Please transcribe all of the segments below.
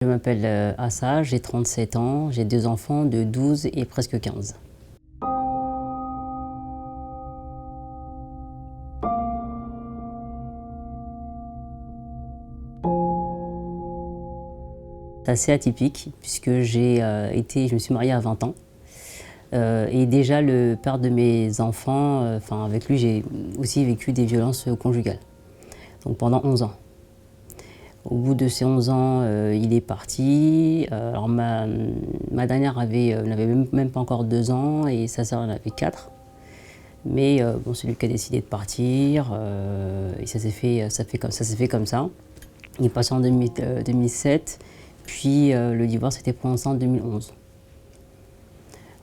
Je m'appelle Assa, j'ai 37 ans, j'ai 2 enfants de 12 et presque 15. C'est assez atypique puisque je me suis mariée à 20 ans. Et déjà le père de mes enfants, avec lui j'ai aussi vécu des violences conjugales, donc pendant 11 ans. Au bout de ces 11 ans, il est parti. Alors ma dernière n'avait même pas encore 2 ans et sa sœur en avait 4. Mais bon, c'est lui qui a décidé de partir et ça s'est fait comme ça. Il est passé en 2007, puis le divorce était prononcé en 2011.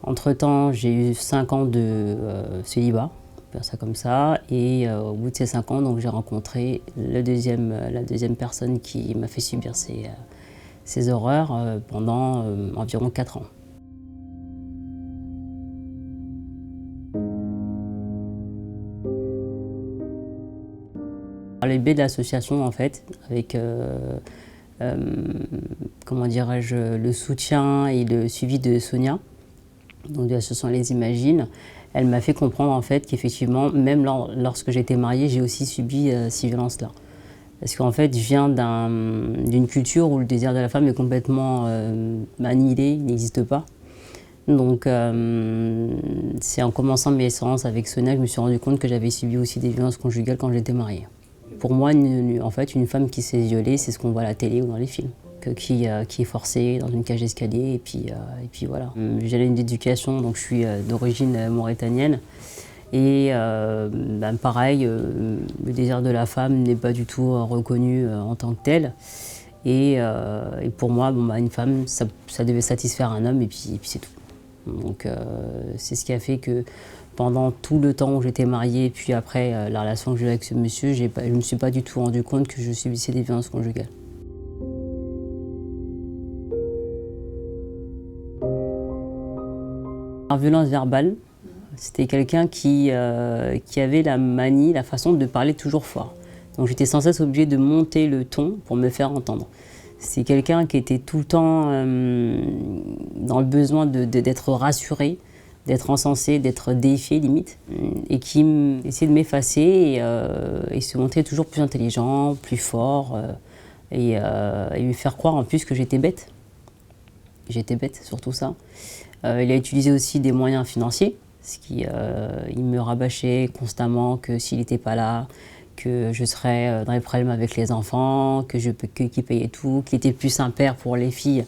Entre-temps, j'ai eu 5 ans de célibat, on peut dire ça comme ça, et au bout de ces 5 ans, donc, j'ai rencontré la deuxième personne qui m'a fait subir ces horreurs pendant environ 4 ans. Le biais de l'association, en fait, avec comment dirais-je, le soutien et le suivi de Sonia, donc de l'association Les Imagines, elle m'a fait comprendre en fait qu'effectivement, même lorsque j'étais mariée, j'ai aussi subi ces violences-là. Parce qu'en fait, je viens d'une culture où le désir de la femme est complètement annihilé, il n'existe pas. Donc c'est en commençant mes séances avec Sonia que je me suis rendu compte que j'avais subi aussi des violences conjugales quand j'étais mariée. Pour moi, en fait, une femme qui s'est violée, c'est ce qu'on voit à la télé ou dans les films. Qui est forcée dans une cage d'escalier et puis voilà. J'ai une éducation, donc je suis d'origine mauritanienne. Et pareil, le désir de la femme n'est pas du tout reconnu en tant que tel. Et pour moi, une femme, ça devait satisfaire un homme et puis c'est tout. Donc c'est ce qui a fait que pendant tout le temps où j'étais mariée, puis après la relation que j'ai eue avec ce monsieur, je ne me suis pas du tout rendu compte que je subissais des violences conjugales. En violence verbale, c'était quelqu'un qui avait la manie, la façon de parler toujours fort. Donc j'étais sans cesse obligée de monter le ton pour me faire entendre. C'est quelqu'un qui était tout le temps dans le besoin d'être rassuré, d'être encensé, d'être déifié limite, et qui essayait de m'effacer et se montrer toujours plus intelligent, plus fort, et me faire croire en plus que j'étais bête. J'étais bête, surtout ça. Il a utilisé aussi des moyens financiers, il me rabâchait constamment que s'il n'était pas là, que je serais dans les problèmes avec les enfants, qu'il payait tout, qu'il était plus un père pour les filles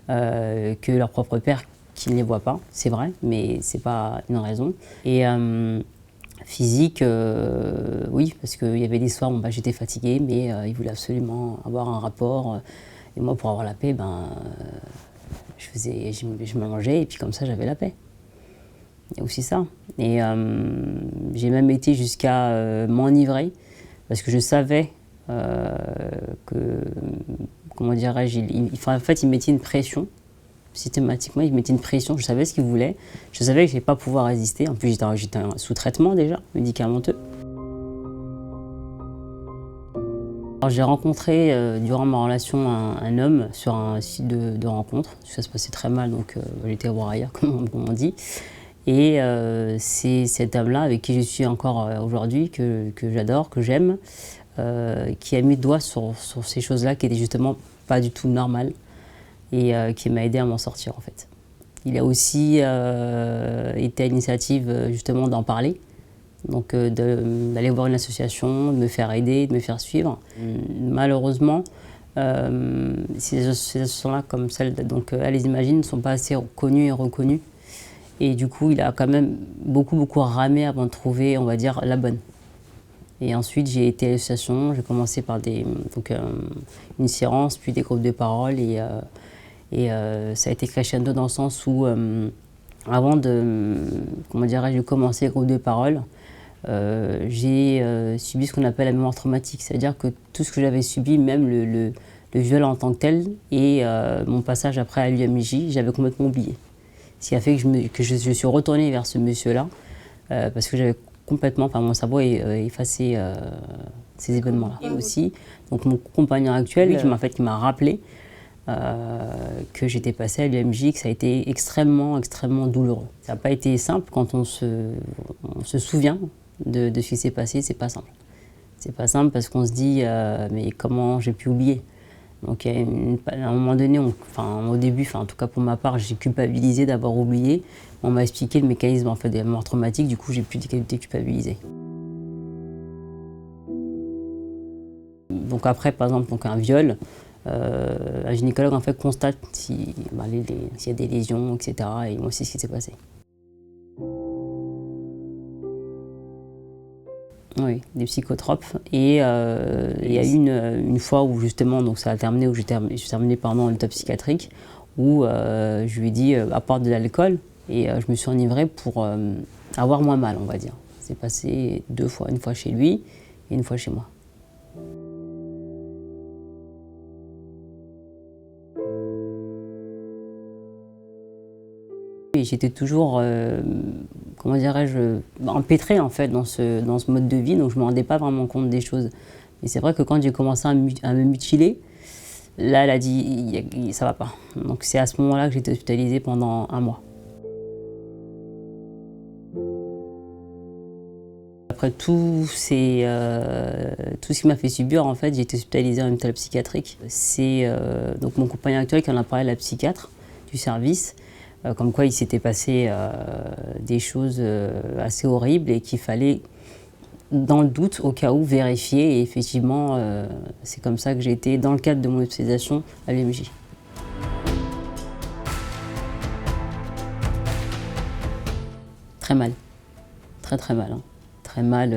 que leur propre père, qui ne les voit pas. C'est vrai, mais c'est pas une raison. Et physique, oui, parce qu'il y avait des soirs où j'étais fatiguée, mais il voulait absolument avoir un rapport. Et moi, pour avoir la paix, je mangeais et puis comme ça, j'avais la paix. Il y a aussi ça. Et j'ai même été jusqu'à m'enivrer parce que je savais que, comment dirais-je, en fait, il mettait une pression. Systématiquement, il mettait une pression. Je savais ce qu'il voulait. Je savais que je n'allais pas pouvoir résister. En plus, j'étais sous traitement déjà, médicamenteux. J'ai rencontré durant ma relation un homme sur un site de rencontre. Ça se passait très mal, donc j'étais voir ailleurs, comme on dit. Et c'est cet homme-là, avec qui je suis encore aujourd'hui, que j'adore, que j'aime, qui a mis le doigt sur ces choses-là qui étaient justement pas du tout normales et qui m'a aidé à m'en sortir en fait. Il a aussi été à l'initiative justement d'en parler, donc d'aller voir une association, de me faire aider, de me faire suivre. Malheureusement, ces associations-là, comme celle Les Imagines, ne sont pas assez connues et reconnues. Et du coup, il a quand même beaucoup ramé avant de trouver, on va dire, la bonne. Et ensuite, j'ai été à l'association, j'ai commencé par une séance, puis des groupes de parole. Et ça a été crescendo dans le sens où, avant de commencer les groupes de parole, j'ai subi ce qu'on appelle la mémoire traumatique. C'est-à-dire que tout ce que j'avais subi, même le viol en tant que tel, et mon passage après à l'UMJ, j'avais complètement oublié. Ce qui a fait que je suis retournée vers ce monsieur-là, parce que j'avais complètement, mon cerveau effacé ces événements-là. Et aussi, donc mon compagnon actuel, qui m'a rappelé que j'étais passée à l'UMJ, que ça a été extrêmement, extrêmement douloureux. Ça n'a pas été simple quand on se souvient de ce qui s'est passé, c'est pas simple. C'est pas simple parce qu'on se dit mais comment j'ai pu oublier? Donc à un moment donné, au début, en tout cas pour ma part, j'ai culpabilisé d'avoir oublié. On m'a expliqué le mécanisme en fait, des mémoires traumatiques, du coup j'ai plus de culpabiliser. Donc après, par exemple, un viol, un gynécologue en fait constate s'il y a des lésions, etc. Et moi, c'est ce qui s'est passé. Oui, des psychotropes. Et il y a eu une fois où justement, donc ça a terminé, où j'ai terminé pendant le top psychiatrique, où je lui ai dit, à part de l'alcool, et je me suis enivrée pour avoir moins mal, on va dire. C'est passé 2 fois, une fois chez lui et une fois chez moi. J'étais toujours, comment dirais-je, empêtrée en fait dans ce mode de vie, donc je ne me rendais pas vraiment compte des choses. Et c'est vrai que quand j'ai commencé à me mutiler, là elle a dit ça va pas. Donc c'est à ce moment-là que j'ai été hospitalisée pendant 1 mois. Après tout ce qui m'a fait subir, en fait, j'ai été hospitalisée en hôpital psychiatrique. C'est donc mon compagnon actuel qui en a parlé à la psychiatre du service. Comme quoi il s'était passé des choses assez horribles et qu'il fallait, dans le doute, au cas où, vérifier. Et effectivement, c'est comme ça que j'ai été, dans le cadre de mon hospitalisation, à l'UMJ. Très mal, très très mal. Hein. Très mal,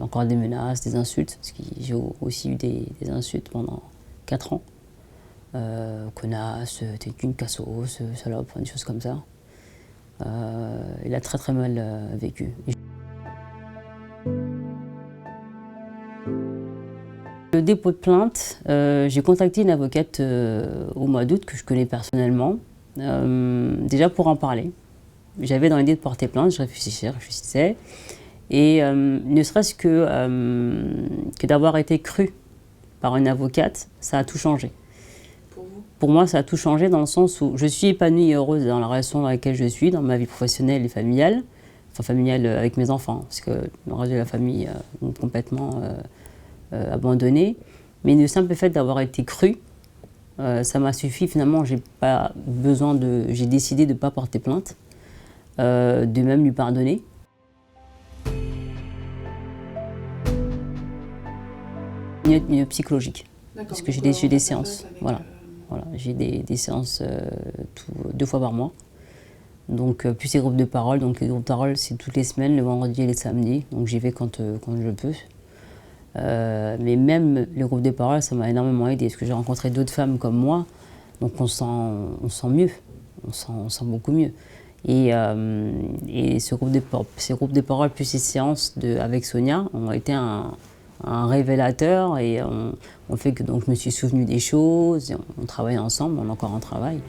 encore des menaces, des insultes, parce que j'ai aussi eu des insultes pendant 4 ans. Connasse, t'es qu'une cassos, salope, des choses comme ça. Il a très très mal vécu. Le dépôt de plainte, j'ai contacté une avocate au mois d'août que je connais personnellement, déjà pour en parler. J'avais dans l'idée de porter plainte, je réfléchissais. Et ne serait-ce que d'avoir été crue par une avocate, ça a tout changé. Pour moi, ça a tout changé dans le sens où je suis épanouie et heureuse dans la relation dans laquelle je suis, dans ma vie professionnelle et familiale. Enfin, familiale avec mes enfants, parce que le reste de la famille est complètement abandonné. Mais le simple fait d'avoir été crue, ça m'a suffi. Finalement, j'ai décidé de ne pas porter plainte, de même lui pardonner. Une psychologique, parce que j'ai des séances. Voilà, j'ai des séances 2 fois par mois. Donc plus ces groupes de parole. Donc les groupes de parole, c'est toutes les semaines, le vendredi et les samedis. Donc j'y vais quand je peux. Mais même les groupes de parole, ça m'a énormément aidé, parce que j'ai rencontré d'autres femmes comme moi. Donc on sent mieux, on sent beaucoup mieux. Et ces groupes de parole plus ces séances avec Sonia ont été un révélateur, et on fait que donc je me suis souvenue des choses, on travaille ensemble, on est encore en travail.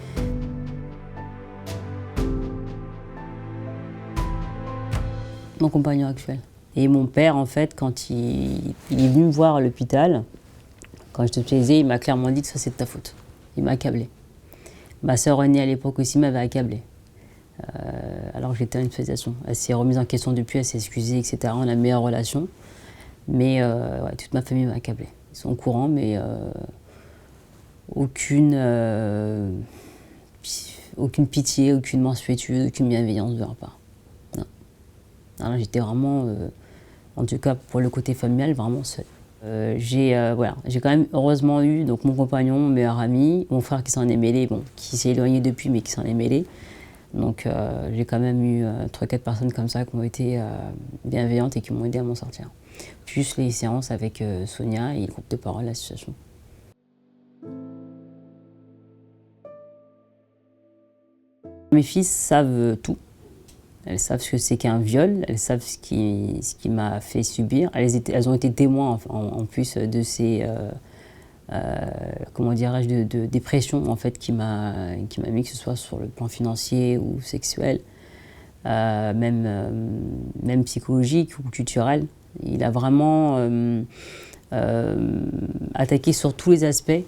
Mon compagnon actuel. Et mon père, en fait, quand il est venu me voir à l'hôpital, quand j'étais hospitalisée, il m'a clairement dit que ça c'est de ta faute. Il m'a accablé. Ma sœur aînée à l'époque aussi m'avait accablé. Alors que j'étais en hospitalisation. Elle s'est remise en question depuis, elle s'est excusée, etc. On a une meilleure relation. Mais toute ma famille m'a accablé. Ils sont au courant, mais aucune pitié, aucune mansuétude, aucune bienveillance de leur part. Non. Alors j'étais vraiment, en tout cas pour le côté familial, vraiment seule. J'ai quand même heureusement eu donc, mon compagnon, mon meilleur ami, mon frère qui s'en est mêlé, qui s'est éloigné depuis, mais qui s'en est mêlé. Donc j'ai quand même eu 3-4 personnes comme ça qui ont été bienveillantes et qui m'ont aidé à m'en sortir. Plus les séances avec Sonia et le groupe de parole, l'association. Mes filles savent tout. Elles savent ce que c'est qu'un viol, elles savent ce qui m'a fait subir. Elles ont été témoins en plus de ces comment dirais-je, de dépression en fait, qui m'a mis, que ce soit sur le plan financier ou sexuel, même psychologique ou culturel. Il a vraiment attaqué sur tous les aspects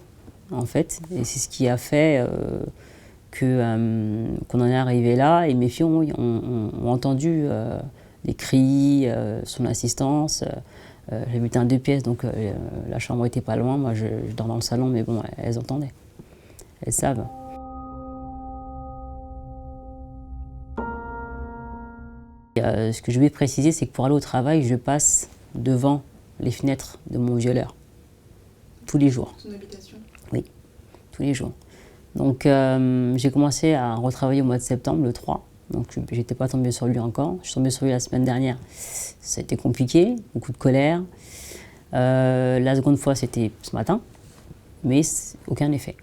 en fait. Et c'est ce qui a fait qu'on en est arrivé là. Et mes filles ont entendu des cris, son assistance. J'habitais en 2 pièces, donc la chambre était pas loin. Moi, je dors dans le salon, mais bon, elles entendaient. Elles savent. Ce que je vais préciser, c'est que pour aller au travail, je passe devant les fenêtres de mon violeur. Tous les jours. Son habitation? Oui, tous les jours. Donc j'ai commencé à retravailler au mois de septembre, le 3. Donc j'étais pas tombée sur lui encore. Je suis tombée sur lui la semaine dernière. Ça a été compliqué, beaucoup de colère. La seconde fois, c'était ce matin, mais aucun effet.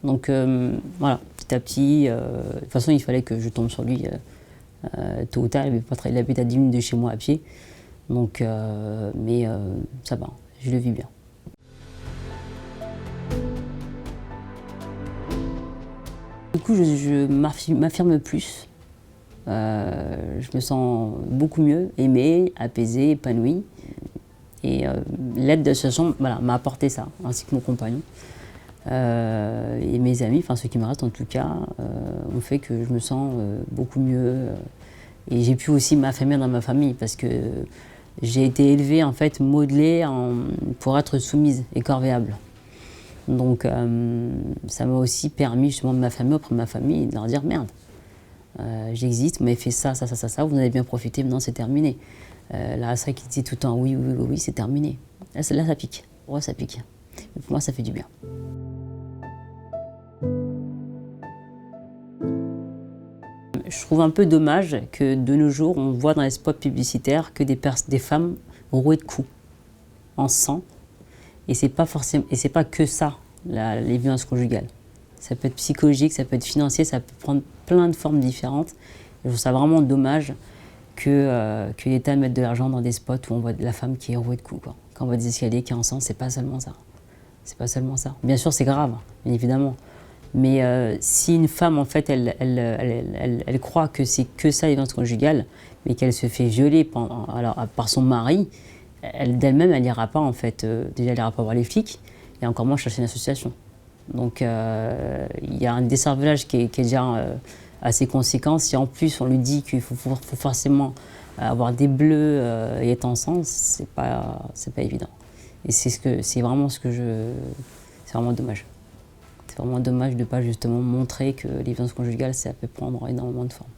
Donc voilà, petit à petit, de toute façon, il fallait que je tombe sur lui tôt ou tard. Il habite à 10 minutes de chez moi à pied. Donc, mais ça va, je le vis bien. Du coup, je m'affirme plus. Je me sens beaucoup mieux, aimée, apaisée, épanouie. Et l'aide d'association m'a apporté ça, ainsi que mon compagnon. Et mes amis, enfin ceux qui me restent en tout cas, ont fait que je me sens beaucoup mieux. Et j'ai pu aussi m'affirmer dans ma famille parce que j'ai été élevée, en fait, modelée pour être soumise et corvéable. Donc ça m'a aussi permis justement de m'affirmer auprès de ma famille et de leur dire merde, j'existe, vous m'avez fait ça, ça, ça, ça, ça, vous en avez bien profité, maintenant c'est terminé. Là, ça qui dit tout le temps oui, oui, oui, oui, c'est terminé. Là, ça pique. Ouais, ça pique. Mais pour moi, ça fait du bien. Je trouve un peu dommage que de nos jours, on voit dans les spots publicitaires que des femmes rouées de coups, en sang. Et c'est pas forcément, et c'est pas que ça, les violences conjugales. Ça peut être psychologique, ça peut être financier, ça peut prendre plein de formes différentes. Et je trouve ça vraiment dommage que l'État mette de l'argent dans des spots où on voit la femme qui est rouée de coups, quoi. Quand on voit des escaliers qui est en sang, c'est pas seulement ça. C'est pas seulement ça. Bien sûr, c'est grave, bien évidemment. Mais si une femme, en fait, elle croit que c'est que ça, les violences conjugales, mais qu'elle se fait violer par son mari, d'elle-même, elle n'ira pas, en fait. Déjà, elle n'ira pas voir les flics, et encore moins chercher une association. Donc, il y a un décervelage qui est déjà assez conséquent. Si en plus, on lui dit qu'il faut forcément avoir des bleus et être ensemble, c'est pas évident. Et c'est vraiment c'est vraiment dommage. C'est vraiment dommage de ne pas justement montrer que les violences conjugales, ça peut prendre énormément de formes.